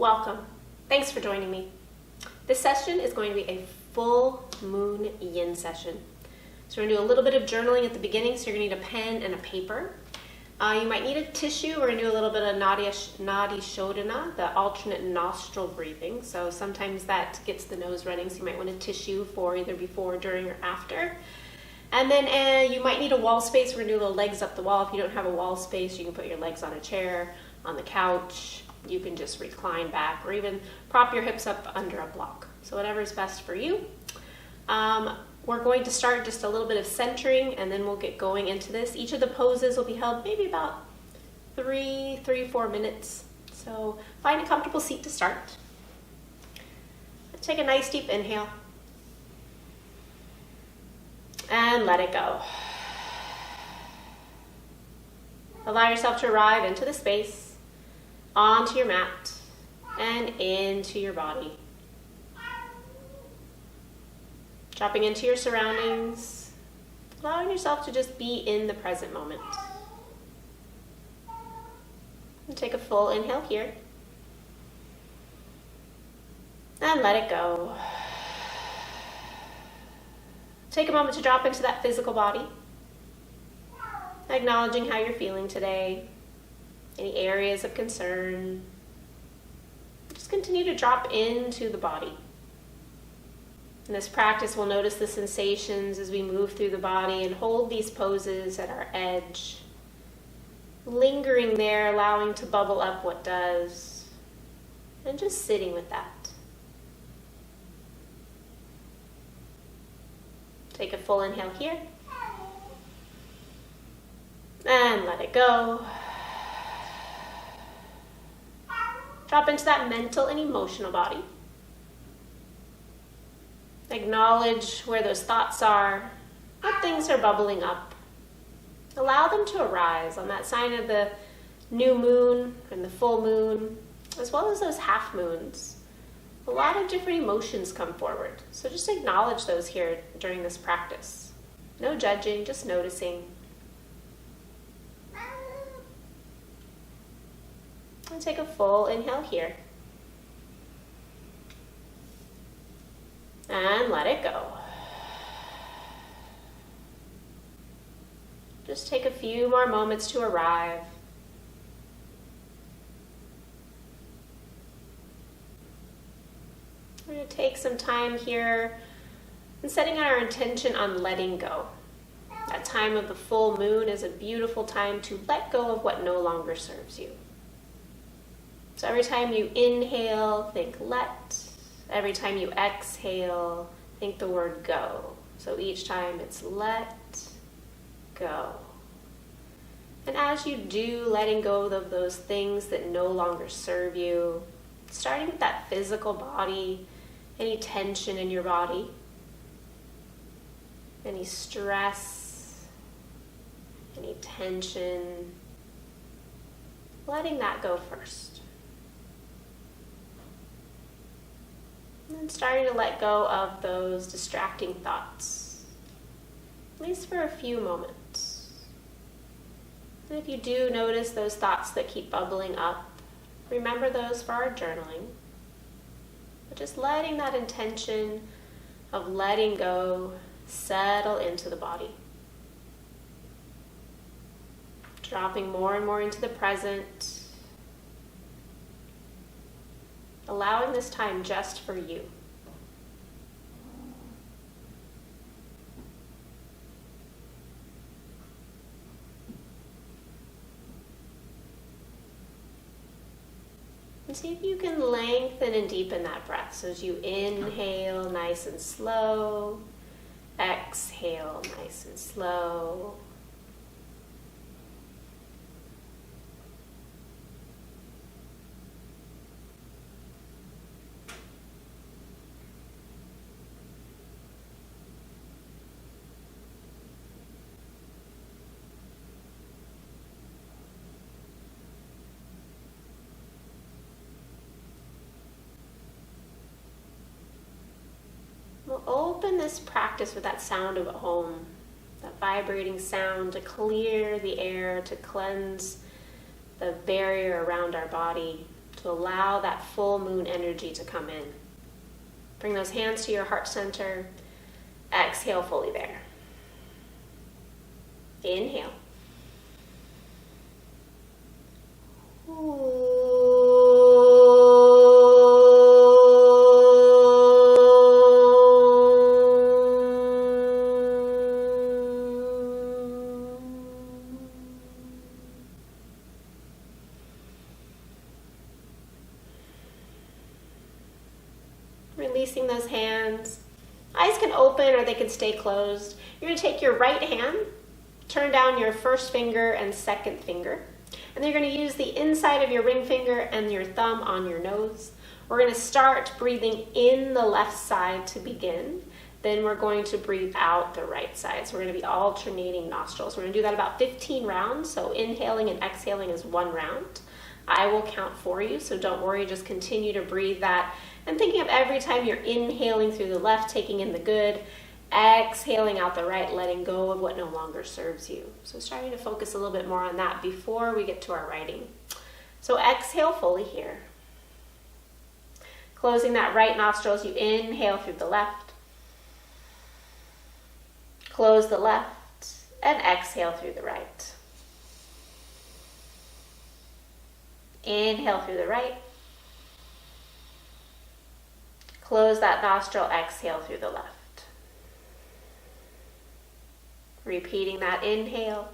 welcome. Thanks for joining me. This session is going to be a full Moon Yin session. So we're going to do a little bit of journaling at the beginning, so you're going to need a pen and a paper. You might need a tissue. We're going to do a little bit of Nadi Shodhana, the alternate nostril breathing. So sometimes that gets the nose running, so you might want a tissue for either before, during, or after. And then you might need a wall space. We're going to do a little legs up the wall. If you don't have a wall space, you can put your legs on a chair, on the couch. You can just recline back or even prop your hips up under a block. So whatever is best for you. We're going to start just a little bit of centering, and then we'll get going into this. Each of the poses will be held maybe about 4 minutes. So find a comfortable seat to start. Take a nice deep inhale. And let it go. Allow yourself to arrive into the space, onto your mat, and into your body. Dropping into your surroundings, allowing yourself to just be in the present moment. And take a full inhale here. And let it go. Take a moment to drop into that physical body, acknowledging how you're feeling today, any areas of concern. Just continue to drop into the body. In this practice, we'll notice the sensations as we move through the body and hold these poses at our edge, lingering there, allowing to bubble up what does, and just sitting with that. Take a full inhale here. And let it go. Drop into that mental and emotional body. Acknowledge where those thoughts are, what things are bubbling up. Allow them to arise on that sign of the new moon and the full moon, as well as those half moons. A lot of different emotions come forward, so just acknowledge those here during this practice. No judging, just noticing. And take a full inhale here. And let it go. Just take a few more moments to arrive. We're going to take some time here and setting our intention on letting go. That time of the full moon is a beautiful time to let go of what no longer serves you. So every time you inhale, think let. Every time you exhale, think the word go. So each time it's let go. And as you do letting go of those things that no longer serve you, starting with that physical body, any tension in your body, any stress, any tension, letting that go first. And then starting to let go of those distracting thoughts, at least for a few moments. And if you do notice those thoughts that keep bubbling up, remember those for our journaling. But just letting that intention of letting go settle into the body. Dropping more and more into the present. Allowing this time just for you. And see if you can lengthen and deepen that breath. So as you inhale, nice and slow. Exhale, nice and slow. We'll open this practice with that sound of Om, that vibrating sound to clear the air, to cleanse the barrier around our body, to to allow that full moon energy to come in. Bring those hands to your heart center. Exhale fully there. Inhale. Releasing those hands. Eyes can open or they can stay closed. You're going to take your right hand, turn down your first finger and second finger. And then you're going to use the inside of your ring finger and your thumb on your nose. We're going to start breathing in the left side to begin. Then we're going to breathe out the right side. So we're going to be alternating nostrils. We're going to do that about 15 rounds. So inhaling and exhaling is one round. I will count for you, so don't worry. Just continue to breathe that. And thinking of every time you're inhaling through the left, taking in the good, exhaling out the right, letting go of what no longer serves you. So starting to focus a little bit more on that before we get to our writing. So exhale fully here. Closing that right nostril as you inhale through the left. Close the left and exhale through the right. Inhale through the right. Close that nostril, exhale through the left. Repeating that inhale.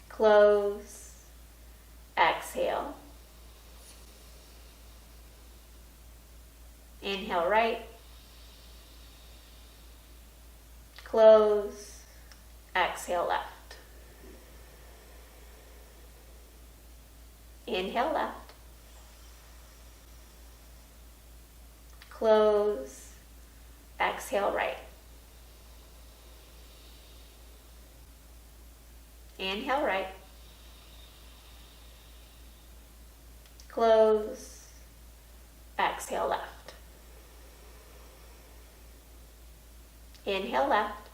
Close. Exhale. Inhale right. Close. Exhale left. Inhale left. Close. Exhale right. Inhale right. Close. Exhale left. Inhale left.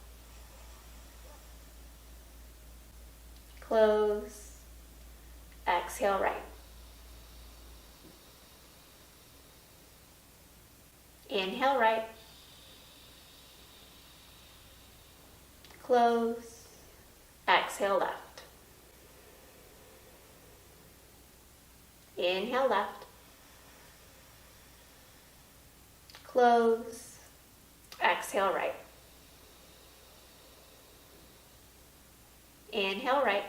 Close. Exhale right. Inhale right. Close. Exhale left. Inhale left. Close. Exhale right. Inhale right.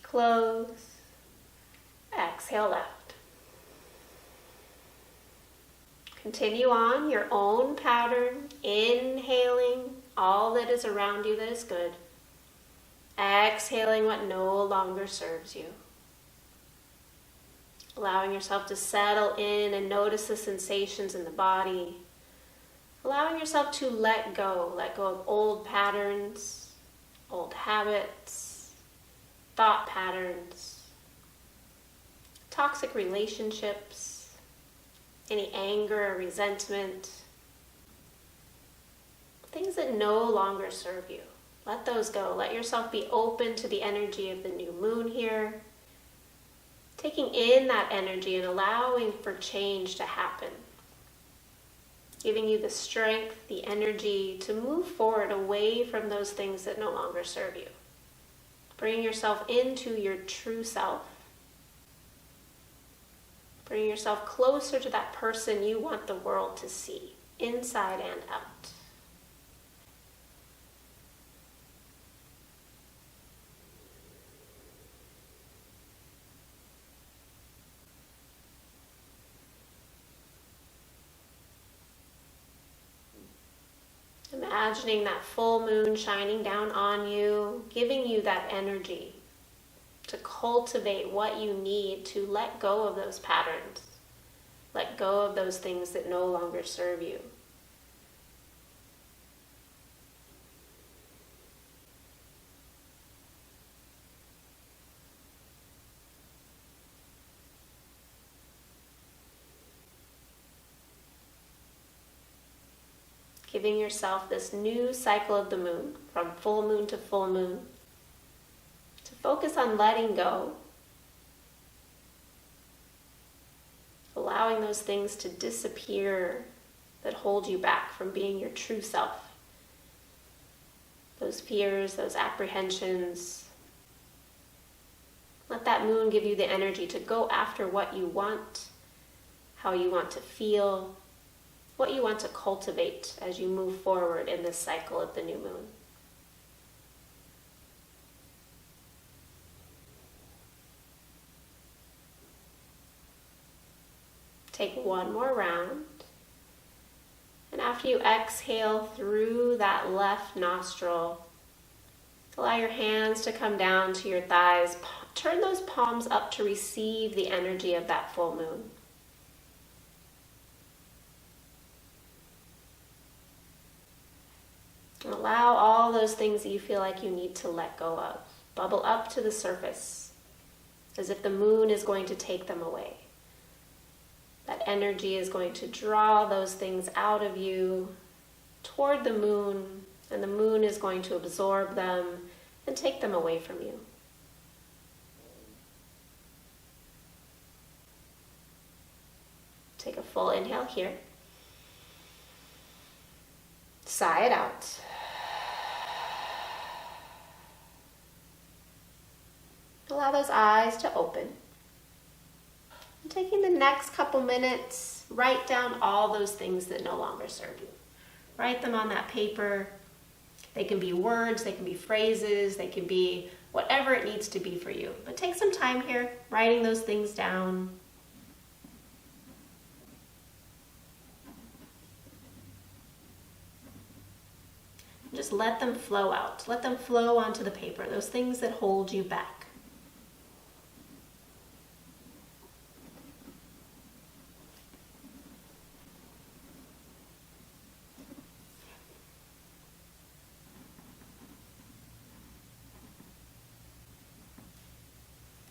Close. Exhale left. Continue on your own pattern, inhaling all that is around you that is good, exhaling what no longer serves you. Allowing yourself to settle in and notice the sensations in the body. Allowing yourself to let go of old patterns, old habits, thought patterns, toxic relationships, any anger or resentment, things that no longer serve you. Let those go. Let yourself be open to the energy of the new moon here. Taking in that energy and allowing for change to happen. Giving you the strength, the energy to move forward away from those things that no longer serve you. Bringing yourself into your true self. Bringing yourself closer to that person you want the world to see, inside and out. Imagining that full moon shining down on you, giving you that energy to cultivate what you need to let go of those patterns, let go of those things that no longer serve you. Giving yourself this new cycle of the moon, from full moon to Focus on letting go, allowing those things to disappear that hold you back from being your true self. Those fears, those apprehensions. Let that moon give you the energy to go after what you want, how you want to feel, what you want to cultivate as you move forward in this cycle of the new moon. Take one more round. And after you exhale through that left nostril, allow your hands to come down to your thighs. Turn those palms up to receive the energy of that full moon. And allow all those things that you feel like you need to let go of bubble up to the surface, as if the moon is going to take them away. That energy is going to draw those things out of you toward the moon, and the moon is going to absorb them and take them away from you. Take a full inhale here. Sigh it out. Allow those eyes to open. And taking the next couple minutes, write down all those things that no longer serve you. Write them on that paper. They can be words, they can be phrases, they can be whatever it needs to be for you. But take some time here, writing those things down. Just let them flow out. Let them flow onto the paper, those things that hold you back.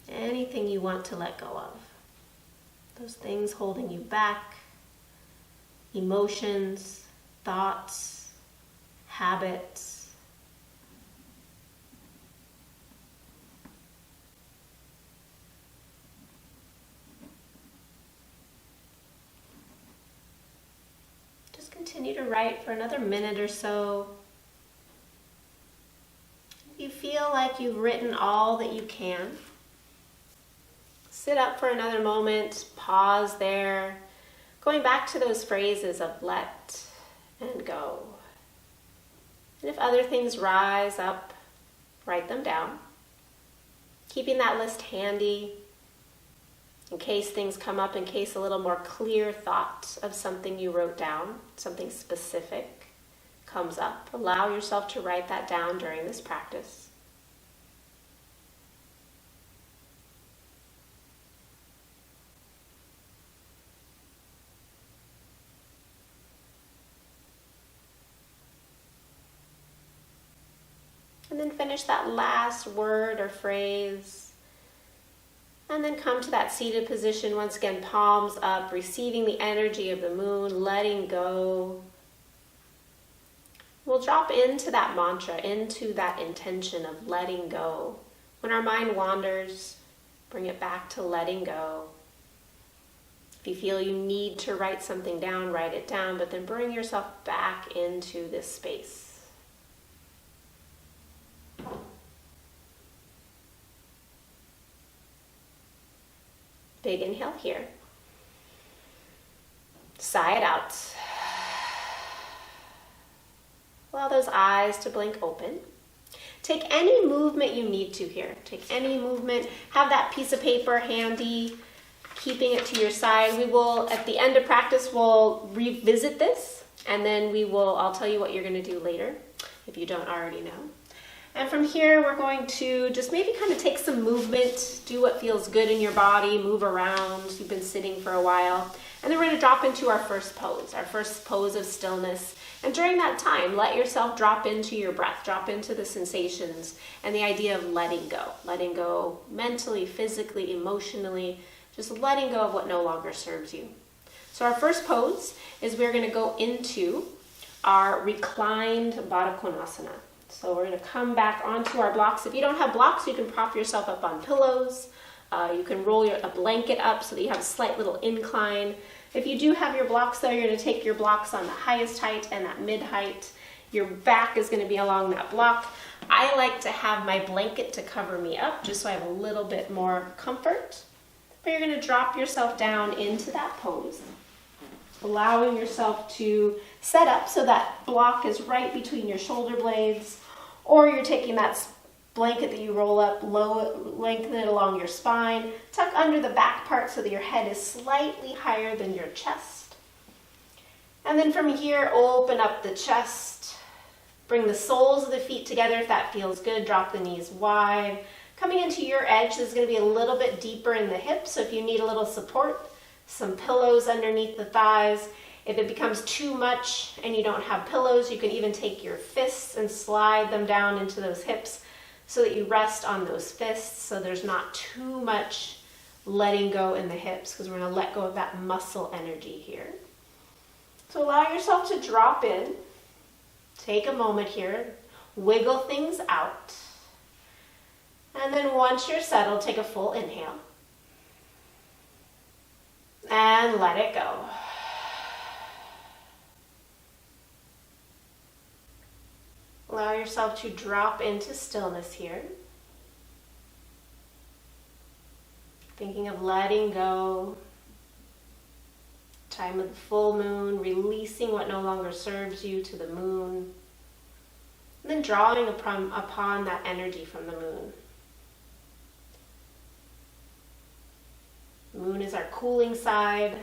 Anything you want to let go of. Those things holding you back, emotions, thoughts, habits. Just continue to write for another minute or so. If you feel like you've written all that you can, sit up for another moment, pause there, going back to those phrases of let and go. And if other things rise up, write them down. Keeping that list handy in case things come up, in case a little more clear thought of something you wrote down, something specific comes up. Allow yourself to write that down during this practice. And then finish that last word or phrase. And then come to that seated position. Once again, palms up, receiving the energy of the moon, letting go. We'll drop into that mantra, into that intention of letting go. When our mind wanders, bring it back to letting go. If you feel you need to write something down, write it down, but then bring yourself back into this space. Big inhale here. Sigh it out. Allow those eyes to blink open. Take any movement you need to here. Take any movement. Have that piece of paper handy, keeping it to your side. We will, at the end of practice, we'll revisit this, and then I'll tell you what you're going to do later, if you don't already know. And from here, we're going to just maybe kind of take some movement, do what feels good in your body, move around. You've been sitting for a while. And then we're going to drop into our first pose of stillness. And during that time, let yourself drop into your breath, drop into the sensations and the idea of letting go mentally, physically, emotionally, just letting go of what no longer serves you. So our first pose is we're going to go into our reclined Baddha Konasana. So we're going to come back onto our blocks. If you don't have blocks, you can prop yourself up on pillows. You can roll a blanket up so that you have a slight little incline. If you do have your blocks though, you're going to take your blocks on the highest height and that mid height. Your back is going to be along that block. I like to have my blanket to cover me up just so I have a little bit more comfort. But you're going to drop yourself down into that pose, allowing yourself to set up so that block is right between your shoulder blades, or you're taking that blanket that you roll up, lengthen it along your spine, tuck under the back part so that your head is slightly higher than your chest. And then from here, open up the chest, bring the soles of the feet together if that feels good, drop the knees wide. Coming into your edge, this is going to be a little bit deeper in the hips, so if you need a little support, some pillows underneath the thighs. If it becomes too much and you don't have pillows, you can even take your fists and slide them down into those hips so that you rest on those fists so there's not too much letting go in the hips, because we're going to let go of that muscle energy here. So allow yourself to drop in. Take a moment here, wiggle things out. And then once you're settled, take a full inhale. And let it go. Allow yourself to drop into stillness here. Thinking of letting go. Time of the full moon, releasing what no longer serves you to the moon. And then drawing upon that energy from the moon. The moon is our cooling side.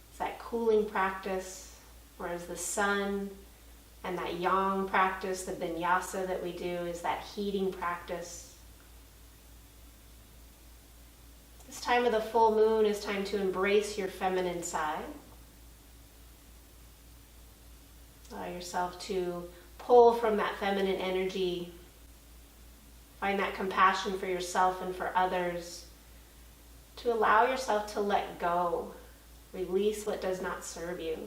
It's that cooling practice, whereas the sun and that yang practice, the vinyasa that we do, is that heating practice. This time of the full moon is time to embrace your feminine side. Allow yourself to pull from that feminine energy. Find that compassion for yourself and for others. To allow yourself to let go. Release what does not serve you.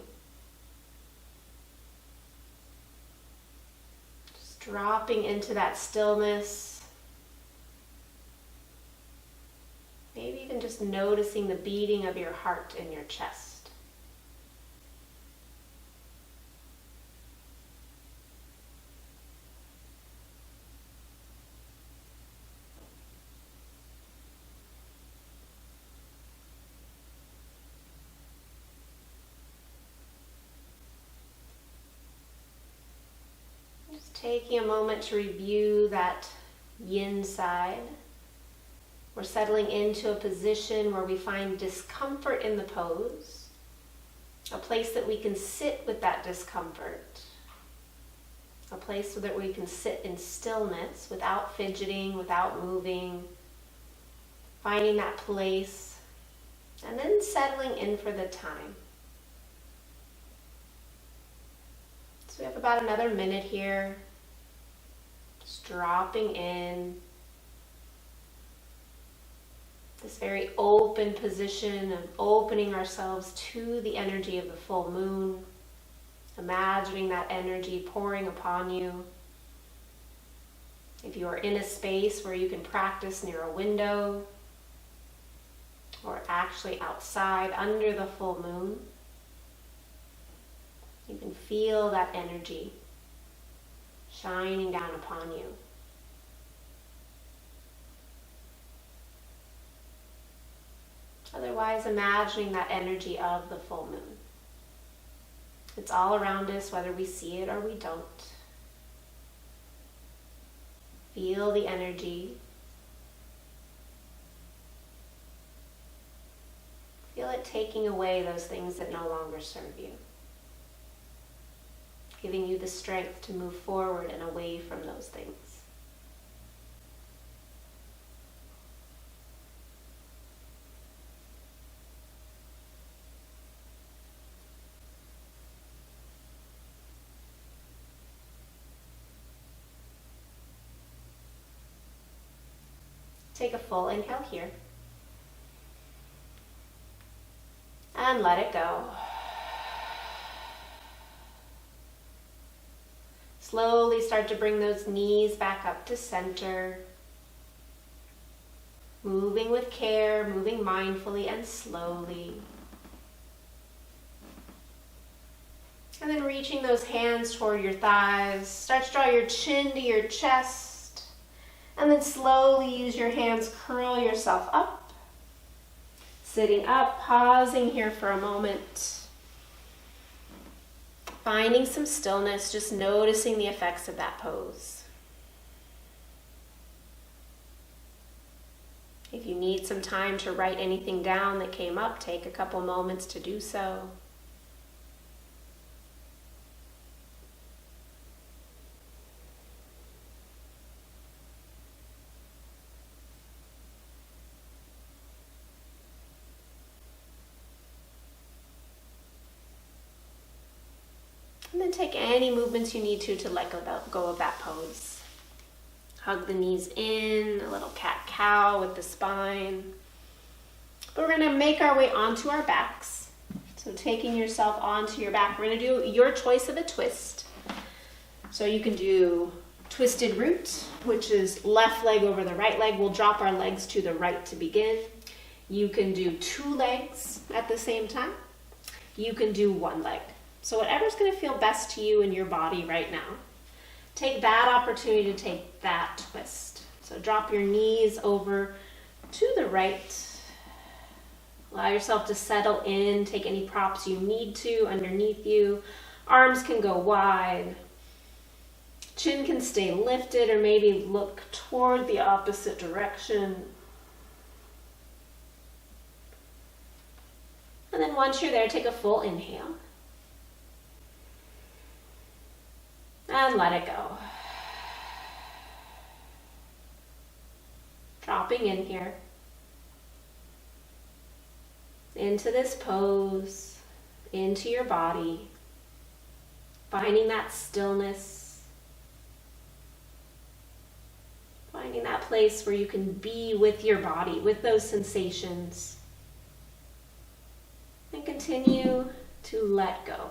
Dropping into that stillness. Maybe even just noticing the beating of your heart in your chest. Taking a moment to review that yin side. We're settling into a position where we find discomfort in the pose, a place that we can sit with that discomfort, a place so that we can sit in stillness without fidgeting, without moving, finding that place, and then settling in for the time. So we have about another minute here. Just dropping in. This very open position of opening ourselves to the energy of the full moon. Imagining that energy pouring upon you. If you are in a space where you can practice near a window, or actually outside under the full moon, you can feel that energy shining down upon you. Otherwise, imagining that energy of the full moon. It's all around us, whether we see it or we don't. Feel the energy. Feel it taking away those things that no longer serve you. Giving you the strength to move forward and away from those things. Take a full inhale here. And let it go. Slowly start to bring those knees back up to center. Moving with care, moving mindfully and slowly. And then reaching those hands toward your thighs. Start to draw your chin to your chest. And then slowly use your hands, curl yourself up. Sitting up, pausing here for a moment. Finding some stillness, just noticing the effects of that pose. If you need some time to write anything down that came up, take a couple moments to do so. And then take any movements you need to let go of that pose. Hug the knees in, a little cat-cow with the spine. But we're going to make our way onto our backs. So taking yourself onto your back, we're going to do your choice of a twist. So you can do twisted root, which is left leg over the right leg. We'll drop our legs to the right to begin. You can do two legs at the same time. You can do one leg. So whatever's going to feel best to you in your body right now. Take that opportunity to take that twist. So drop your knees over to the right. Allow yourself to settle in. Take any props you need to underneath you. Arms can go wide. Chin can stay lifted or maybe look toward the opposite direction. And then once you're there, take a full inhale. And let it go. Dropping in here. Into this pose, into your body. Finding that stillness. Finding that place where you can be with your body, with those sensations. And continue to let go.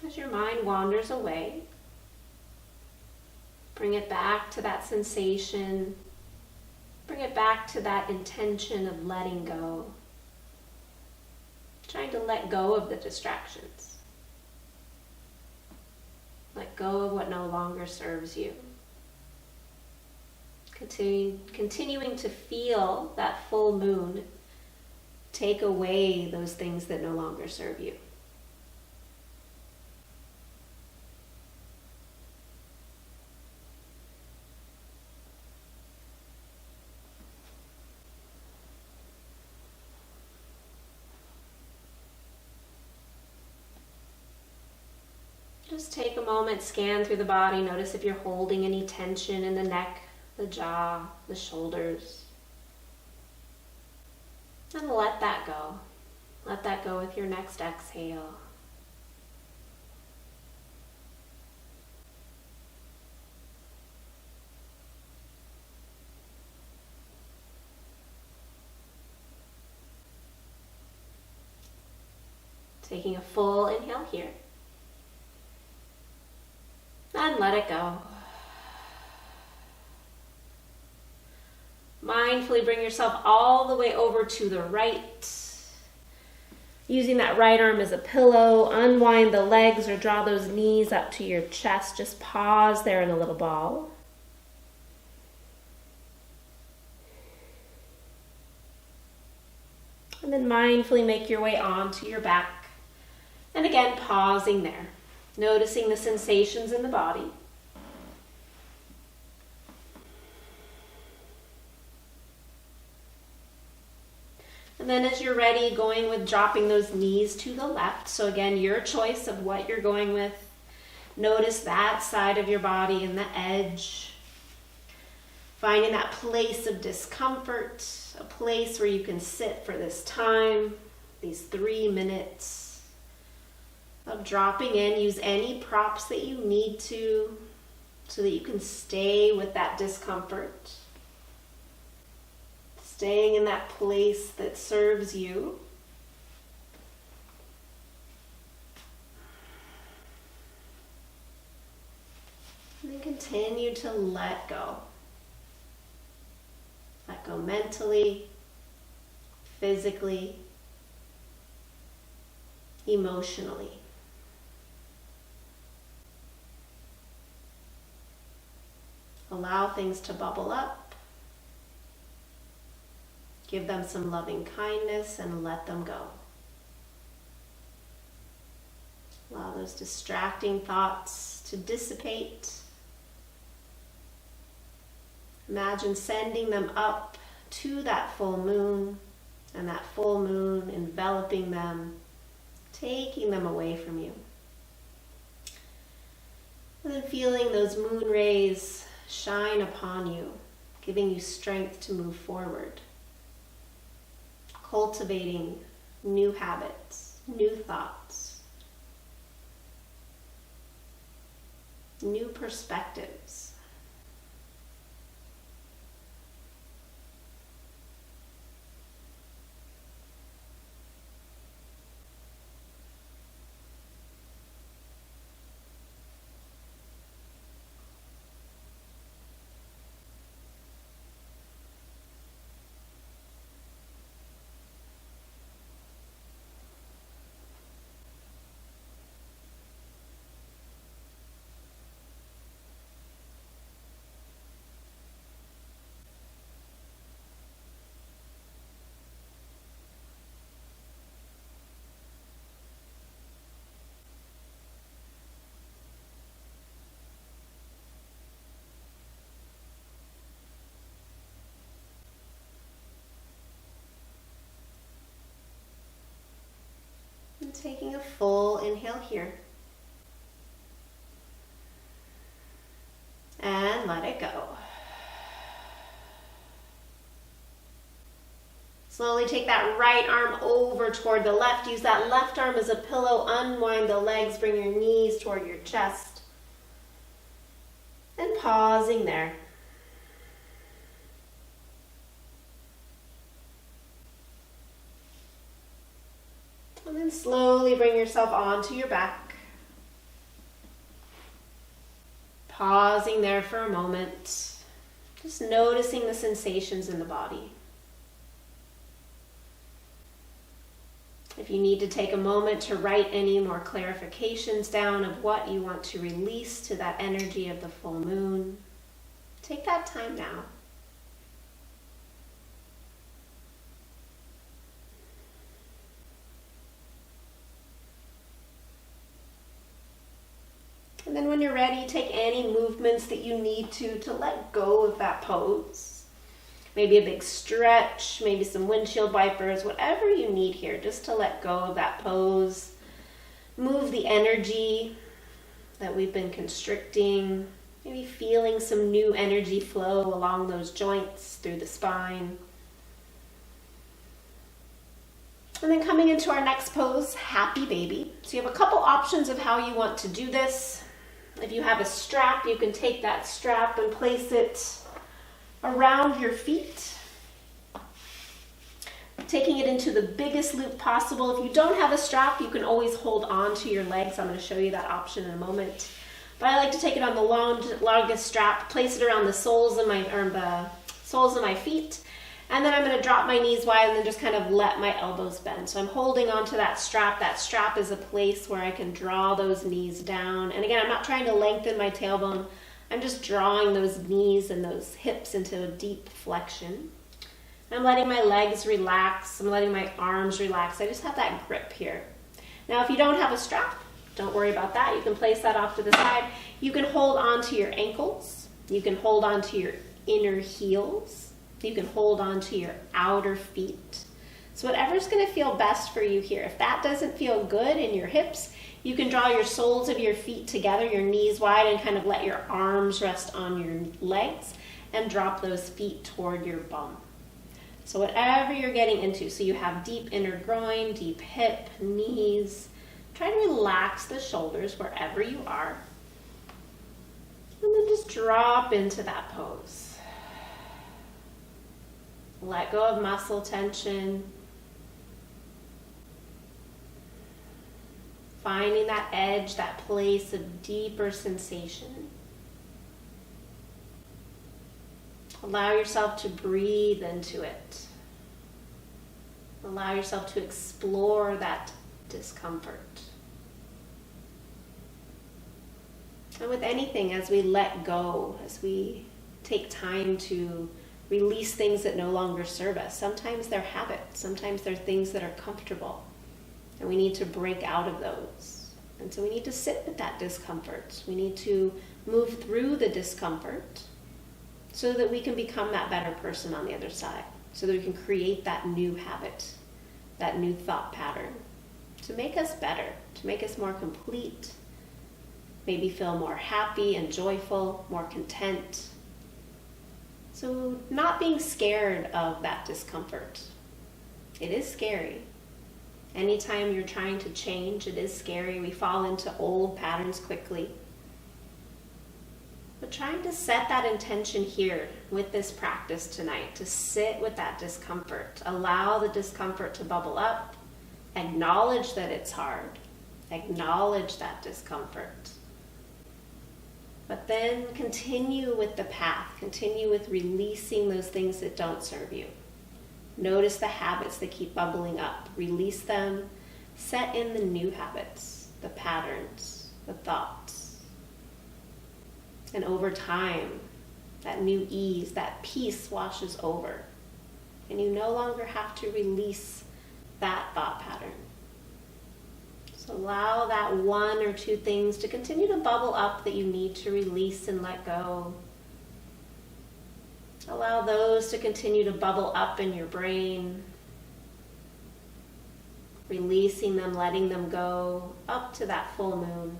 As your mind wanders away, bring it back to that sensation. Bring it back to that intention of letting go. Trying to let go of the distractions. Let go of what no longer serves you. Continuing to feel that full moon take away those things that no longer serve you. Just take a moment, scan through the body, notice if you're holding any tension in the neck, the jaw, the shoulders. And let that go. Let that go with your next exhale. Taking a full inhale here. And let it go. Mindfully bring yourself all the way over to the right. Using that right arm as a pillow, unwind the legs or draw those knees up to your chest. Just pause there in a little ball. And then mindfully make your way onto your back. And again, pausing there. Noticing the sensations in the body. And then as you're ready, going with dropping those knees to the left. So again, your choice of what you're going with. Notice that side of your body and the edge. Finding that place of discomfort, a place where you can sit for this time, these 3 minutes. Of dropping in, use any props that you need to so that you can stay with that discomfort, staying in that place that serves you. And then continue to let go. Let go mentally, physically, emotionally. Allow things to bubble up. Give them some loving kindness and let them go. Allow those distracting thoughts to dissipate. Imagine sending them up to that full moon, and that full moon enveloping them, taking them away from you. And then feeling those moon rays shine upon you, giving you strength to move forward. Cultivating new habits, new thoughts, new perspectives. And taking a full inhale here. And let it go. Slowly take that right arm over toward the left. Use that left arm as a pillow. Unwind the legs. Bring your knees toward your chest. And pausing there. And then slowly bring yourself onto your back. Pausing there for a moment. Just noticing the sensations in the body. If you need to take a moment to write any more clarifications down of what you want to release to that energy of the full moon, take that time now. And then when you're ready, take any movements that you need to let go of that pose. Maybe a big stretch, maybe some windshield wipers, whatever you need here, just to let go of that pose. Move the energy that we've been constricting, maybe feeling some new energy flow along those joints, through the spine. And then coming into our next pose, happy baby. So you have a couple options of how you want to do this. If you have a strap, you can take that strap and place it around your feet, taking it into the biggest loop possible. If you don't have a strap, you can always hold on to your legs. I'm going to show you that option in a moment. But I like to take it on the longest strap, place it around the soles of my feet, and then I'm going to drop my knees wide and then just kind of let my elbows bend. So I'm holding onto that strap. That strap is a place where I can draw those knees down. And again, I'm not trying to lengthen my tailbone. I'm just drawing those knees and those hips into a deep flexion. I'm letting my legs relax. I'm letting my arms relax. I just have that grip here. Now, if you don't have a strap, don't worry about that. You can place that off to the side. You can hold on to your ankles. You can hold on to your inner heels. You can hold on to your outer feet. So whatever's going to feel best for you here. If that doesn't feel good in your hips, you can draw your soles of your feet together, your knees wide, and kind of let your arms rest on your legs and drop those feet toward your bum. So whatever you're getting into, so you have deep inner groin, deep hip, knees. Try to relax the shoulders wherever you are. And then just drop into that pose. Let go of muscle tension. Finding that edge, that place of deeper sensation. Allow yourself to breathe into it. Allow yourself to explore that discomfort. And with anything, as we let go, as we take time to release things that no longer serve us, sometimes they're habits, sometimes they're things that are comfortable, and we need to break out of those. And so we need to sit with that discomfort. We need to move through the discomfort so that we can become that better person on the other side, so that we can create that new habit, that new thought pattern, to make us better, to make us more complete, maybe feel more happy and joyful, more content. So not being scared of that discomfort. It is scary. Anytime you're trying to change, it is scary. We fall into old patterns quickly. But trying to set that intention here with this practice tonight, to sit with that discomfort, allow the discomfort to bubble up, acknowledge that it's hard, acknowledge that discomfort. But then continue with the path, continue with releasing those things that don't serve you. Notice the habits that keep bubbling up, release them, set in the new habits, the patterns, the thoughts. And over time, that new ease, that peace washes over. And you no longer have to release that thought pattern. So allow that one or two things to continue to bubble up that you need to release and let go. Allow those to continue to bubble up in your brain. Releasing them, letting them go up to that full moon.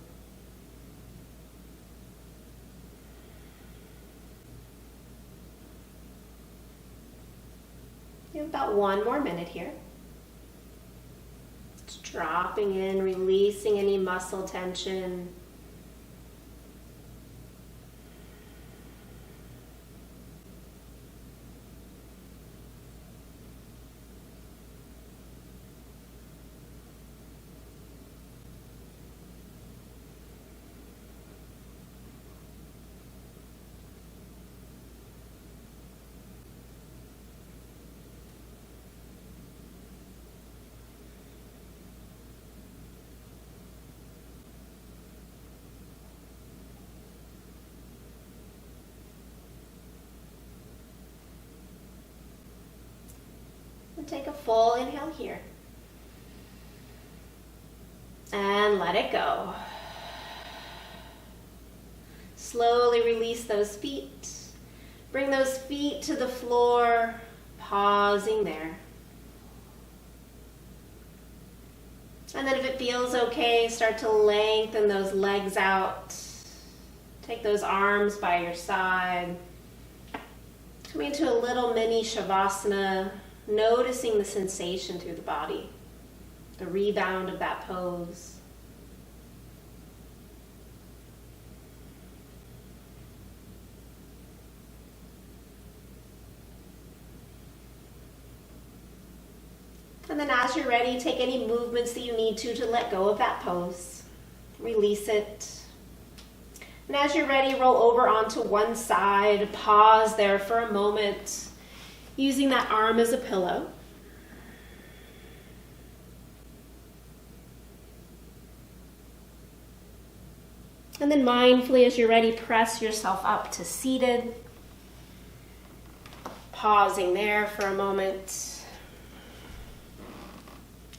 You have about 1 more minute here. Just dropping in, releasing any muscle tension. And take a full inhale here. And let it go. Slowly release those feet. Bring those feet to the floor, pausing there. And then if it feels okay, start to lengthen those legs out. Take those arms by your side. Coming into a little mini Shavasana, noticing the sensation through the body, the rebound of that pose. And then as you're ready, take any movements that you need to let go of that pose. Release it. And as you're ready, roll over onto one side. Pause there for a moment, using that arm as a pillow. And then mindfully, as you're ready, press yourself up to seated. Pausing there for a moment.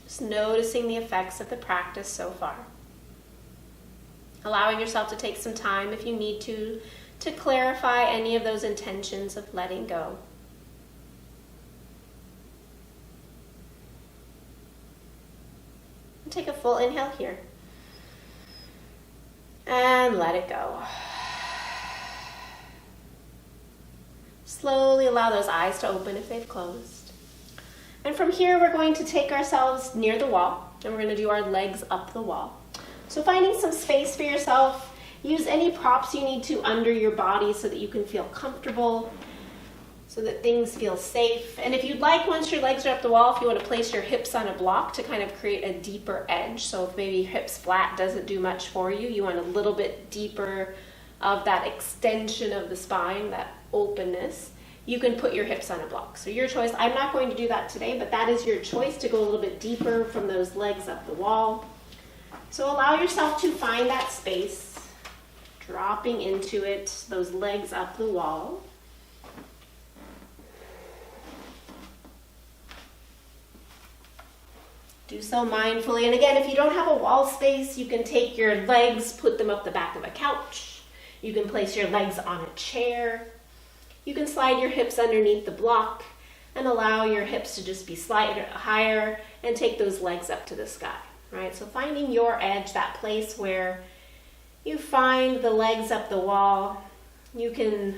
Just noticing the effects of the practice so far. Allowing yourself to take some time if you need to clarify any of those intentions of letting go. And take a full inhale here. And let it go. Slowly allow those eyes to open if they've closed. And from here, we're going to take ourselves near the wall, and we're going to do our legs up the wall. So finding some space for yourself, Use any props you need to under your body so that you can feel comfortable, so that things feel safe. And if you'd like, once your legs are up the wall, if you want to place your hips on a block to kind of create a deeper edge. So if maybe hips flat doesn't do much for you, you want a little bit deeper of that extension of the spine, that openness, you can put your hips on a block. So your choice. I'm not going to do that today, but that is your choice to go a little bit deeper from those legs up the wall. So allow yourself to find that space, dropping into it, those legs up the wall. Do so mindfully. And again, if you don't have a wall space, you can take your legs, put them up the back of a couch. You can place your legs on a chair. You can slide your hips underneath the block and allow your hips to just be slightly higher and take those legs up to the sky, right? So finding your edge, that place where you find the legs up the wall. You can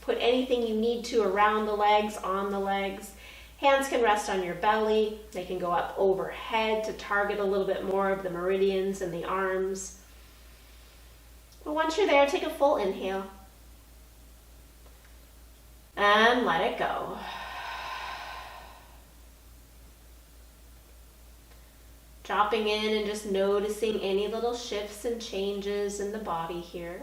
put anything you need to around the legs, on the legs. Hands can rest on your belly. They can go up overhead to target a little bit more of the meridians and the arms. But once you're there, take a full inhale. And let it go. Dropping in and just noticing any little shifts and changes in the body here.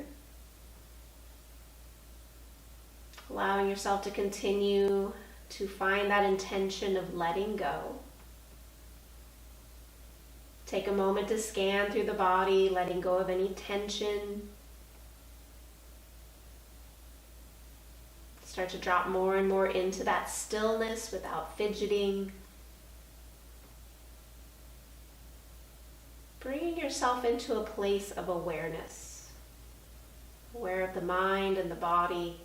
Allowing yourself to continue to find that intention of letting go. Take a moment to scan through the body, letting go of any tension. Start to drop more and more into that stillness without fidgeting. Bringing yourself into a place of awareness. Aware of the mind and the body.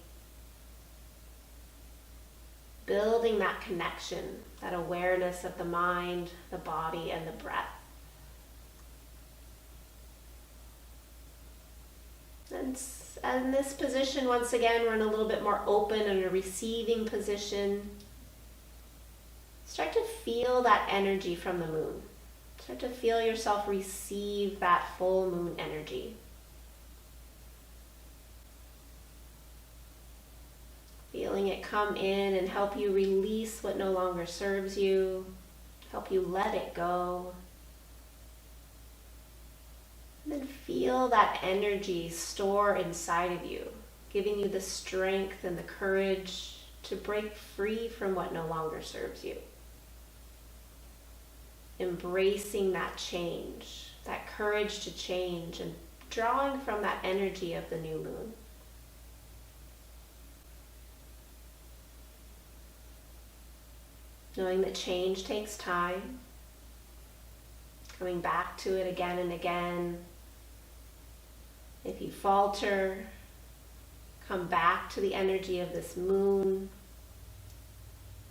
Building that connection, that awareness of the mind, the body, and the breath. And in this position, once again, we're in a little bit more open and a receiving position. Start to feel that energy from the moon. Start to feel yourself receive that full moon energy. Feeling it come in and help you release what no longer serves you, help you let it go. And then feel that energy store inside of you, giving you the strength and the courage to break free from what no longer serves you. Embracing that change, that courage to change, and drawing from that energy of the new moon. Knowing that change takes time, coming back to it again and again. If you falter, come back to the energy of this moon.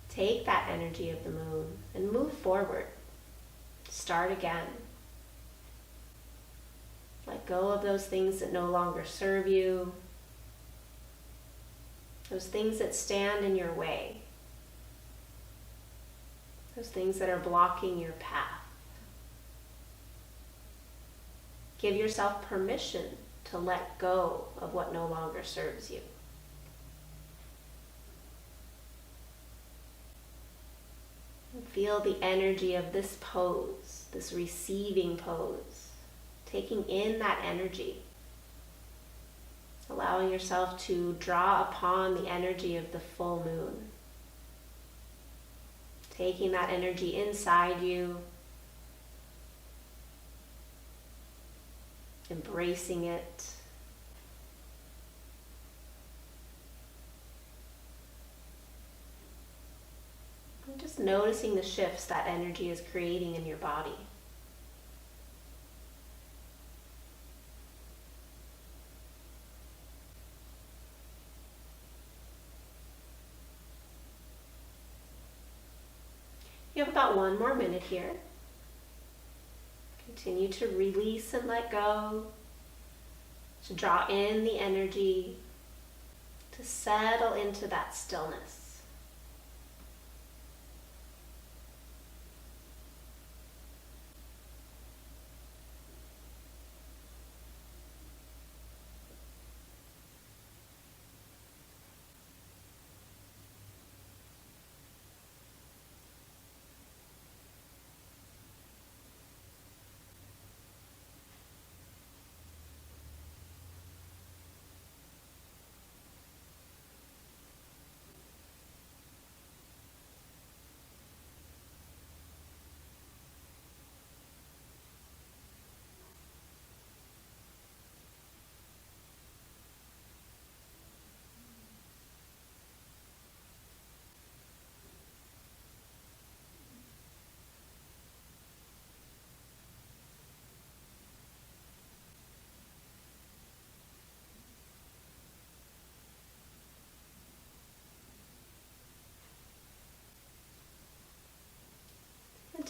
Take that energy of the moon and move forward. Start again. Let go of those things that no longer serve you, those things that stand in your way, those things that are blocking your path. Give yourself permission to let go of what no longer serves you. And feel the energy of this pose, this receiving pose, taking in that energy, allowing yourself to draw upon the energy of the full moon. Taking that energy inside you, embracing it. And just noticing the shifts that energy is creating in your body. You have about 1 more minute here. Continue to release and let go, to draw in the energy, to settle into that stillness.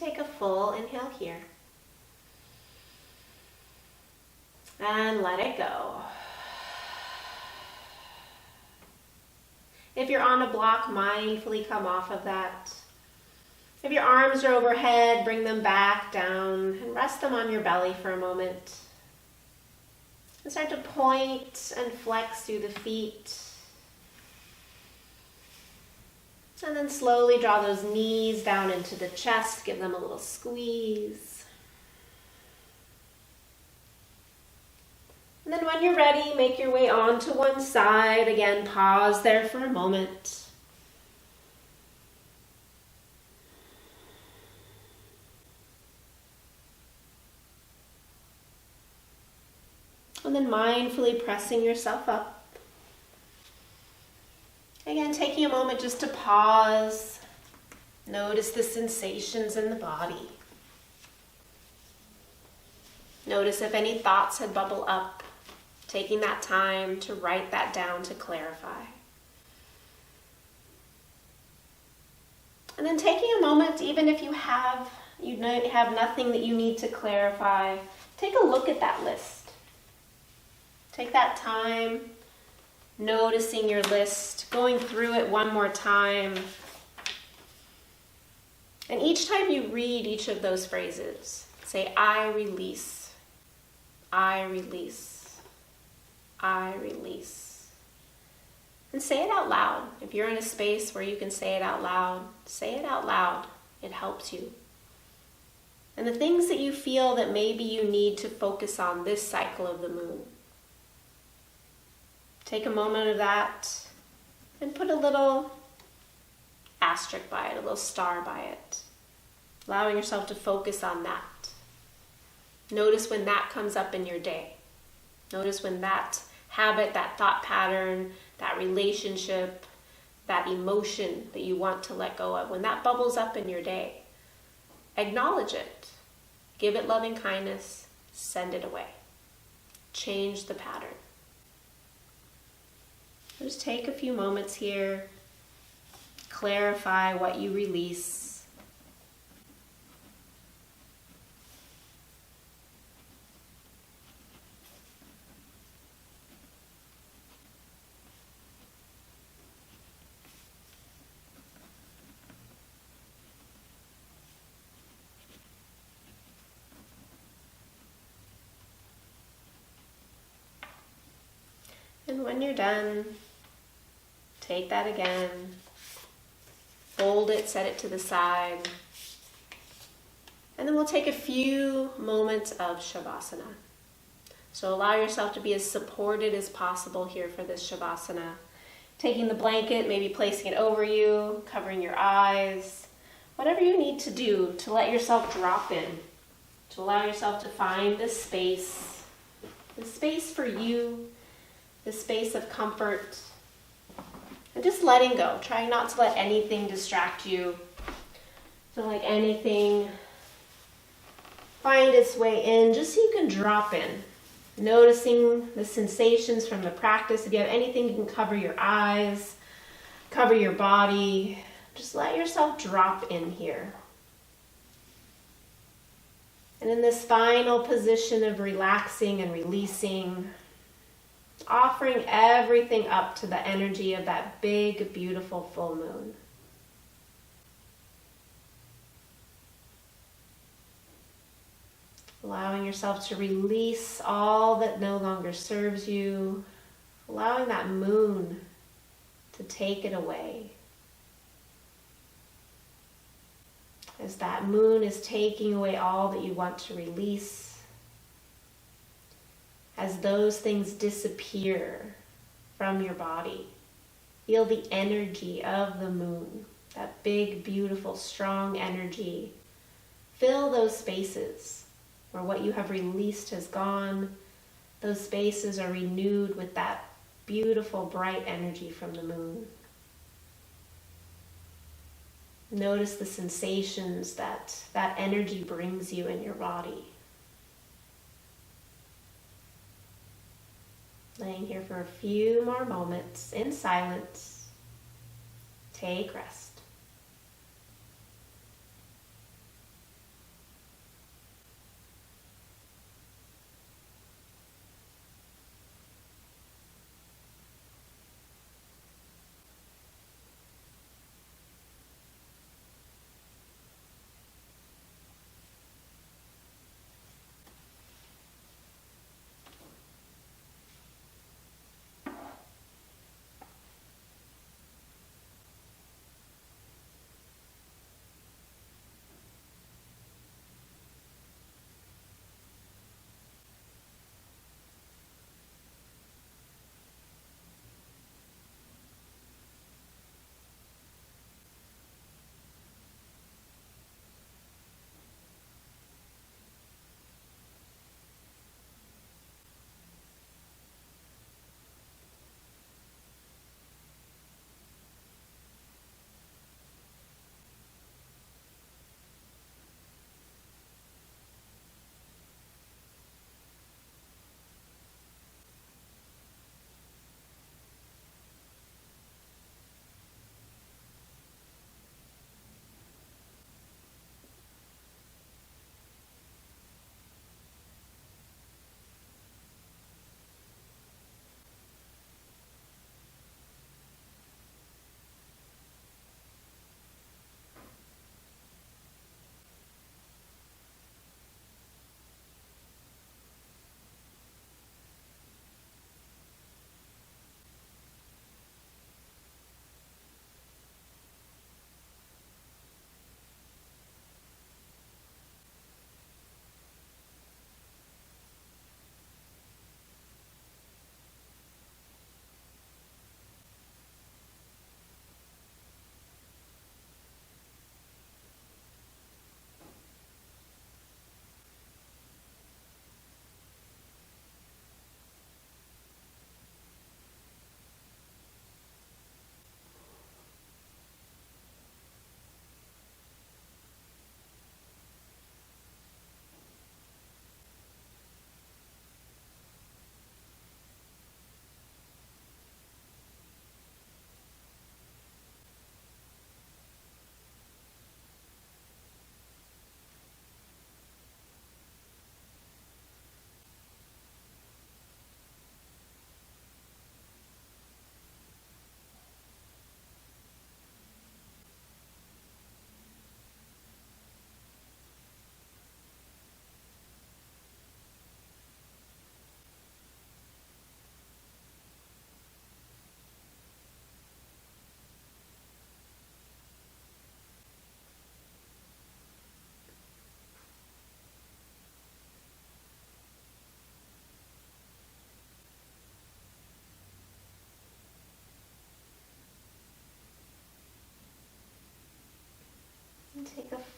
take a full inhale here. And let it go. If you're on a block, mindfully come off of that. If your arms are overhead, bring them back down and rest them on your belly for a moment. And start to point and flex through the feet. And then slowly draw those knees down into the chest, give them a little squeeze. And then when you're ready, make your way onto one side. Again, pause there for a moment. And then mindfully pressing yourself up. Again, taking a moment just to pause. Notice the sensations in the body. Notice if any thoughts had bubbled up. Taking that time to write that down to clarify. And then taking a moment, even if you have nothing that you need to clarify, take a look at that list. Take that time, noticing your list, going through it one more time. And each time you read each of those phrases, say, I release, I release, I release. And say it out loud. If you're in a space where you can say it out loud, say it out loud. It helps you. And the things that you feel that maybe you need to focus on this cycle of the moon, take a moment of that and put a little asterisk by it, a little star by it, allowing yourself to focus on that. Notice when that comes up in your day. Notice when that habit, that thought pattern, that relationship, that emotion that you want to let go of, when that bubbles up in your day, acknowledge it. Give it loving kindness. Send it away. Change the pattern. Just take a few moments here, clarify what you release. And when you're done, take that again, fold it, set it to the side, and then we'll take a few moments of Shavasana. So allow yourself to be as supported as possible here for this Shavasana. Taking the blanket, maybe placing it over you, covering your eyes, whatever you need to do to let yourself drop in, to allow yourself to find this space for you, the space of comfort, and just letting go. Try not to let anything distract you. Don't let anything find its way in, just so you can drop in. Noticing the sensations from the practice. If you have anything, you can cover your eyes, cover your body. Just let yourself drop in here. And in this final position of relaxing and releasing, offering everything up to the energy of that big, beautiful full moon. Allowing yourself to release all that no longer serves you. Allowing that moon to take it away. As that moon is taking away all that you want to release, as those things disappear from your body, feel the energy of the moon, that big, beautiful, strong energy. Fill those spaces where what you have released has gone. Those spaces are renewed with that beautiful, bright energy from the moon. Notice the sensations that energy brings you in your body. Laying here for a few more moments in silence. Take rest.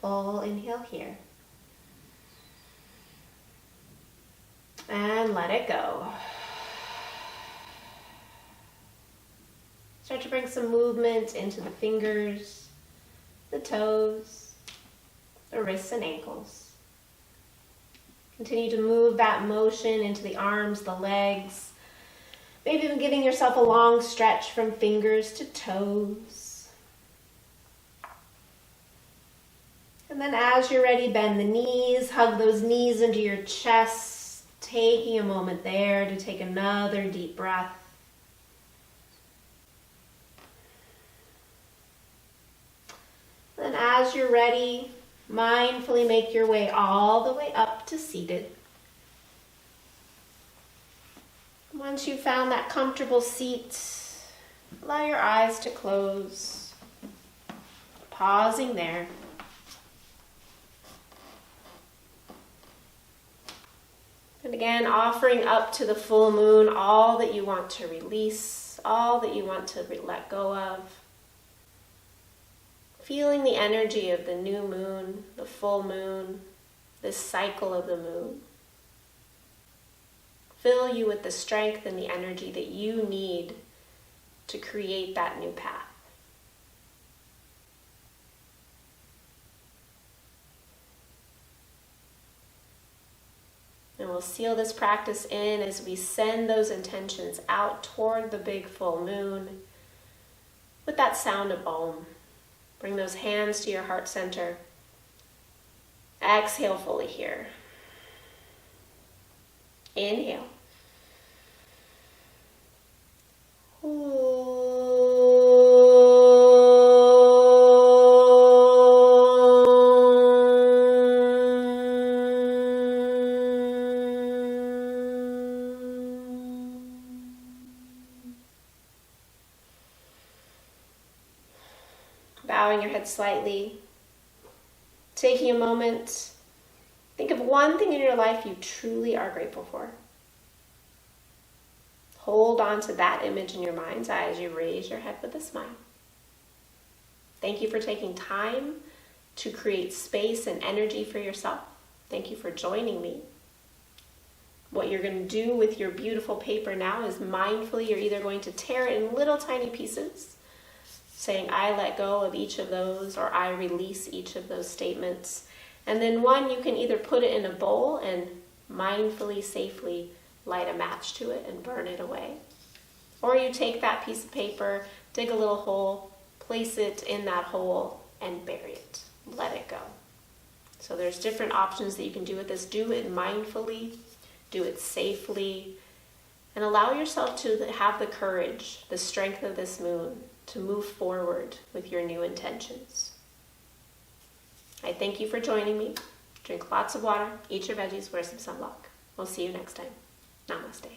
Full inhale here. And let it go. Start to bring some movement into the fingers, the toes, the wrists and ankles. Continue to move that motion into the arms, the legs. Maybe even giving yourself a long stretch from fingers to toes. And then as you're ready, bend the knees, hug those knees into your chest, taking a moment there to take another deep breath. Then as you're ready, mindfully make your way all the way up to seated. Once you've found that comfortable seat, allow your eyes to close, pausing there. And again, offering up to the full moon all that you want to release, all that you want to let go of. Feeling the energy of the new moon, the full moon, this cycle of the moon. Fill you with the strength and the energy that you need to create that new path. And we'll seal this practice in as we send those intentions out toward the big full moon with that sound of Om. Bring those hands to your heart center. Exhale fully here. Inhale. Bowing your head slightly, taking a moment, think of one thing in your life you truly are grateful for. Hold on to that image in your mind's eye as you raise your head with a smile. Thank you for taking time to create space and energy for yourself. Thank you for joining me. What you're going to do with your beautiful paper now is mindfully, you're either going to tear it in little tiny pieces, saying, I let go of each of those, or I release each of those statements. And then one, you can either put it in a bowl and mindfully, safely light a match to it and burn it away. Or you take that piece of paper, dig a little hole, place it in that hole, and bury it. Let it go. So there's different options that you can do with this. Do it mindfully, do it safely, and allow yourself to have the courage, the strength of this moon, to move forward with your new intentions. I thank you for joining me. Drink lots of water, eat your veggies, wear some sunblock. We'll see you next time. Namaste.